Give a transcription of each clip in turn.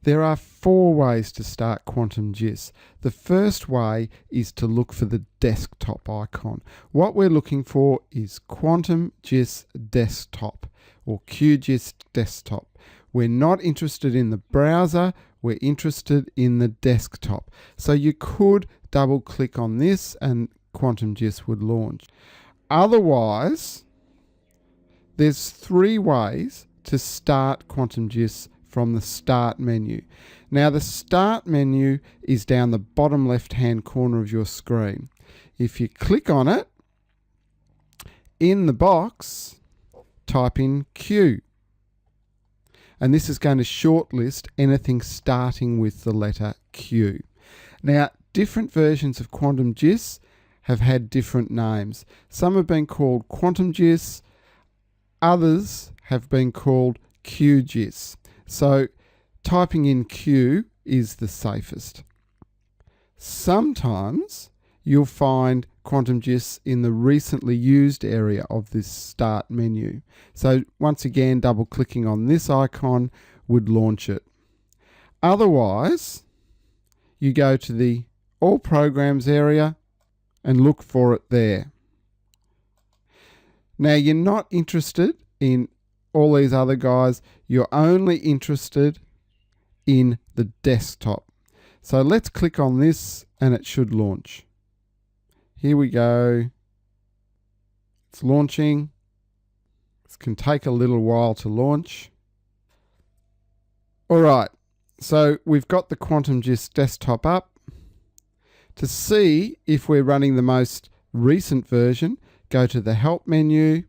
There are 4 ways to start Quantum GIS. The first way is to look for the desktop icon. What we're looking for is Quantum GIS Desktop or QGIS Desktop. We're not interested in the browser, we're interested in the desktop. So you could double click on this and Quantum GIS would launch. Otherwise, there's 3 ways to start Quantum GIS from the Start menu. Now the Start menu is down the bottom left hand corner of your screen. If you click on it, in the box, type in Q. And this is going to shortlist anything starting with the letter Q. Now, different versions of Quantum GIS have had different names. Some have been called Quantum GIS, others have been called QGIS. So typing in Q is the safest. Sometimes you'll find Quantum GIS in the recently used area of this Start menu. So once again, double clicking on this icon would launch it. Otherwise, you go to the All Programs area and look for it there. Now you're not interested in all these other guys, you're only interested in the desktop. So let's click on this and it should launch. Here we go. It's launching. This can take a little while to launch. All right, so we've got the Quantum GIS desktop up. To see if we're running the most recent version, go to the Help menu,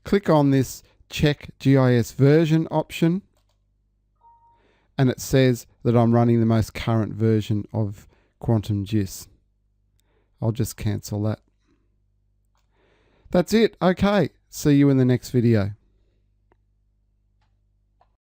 click on this Check GIS version option, and it says that I'm running the most current version of Quantum GIS. I'll just cancel that. That's it. Okay. See you in the next video.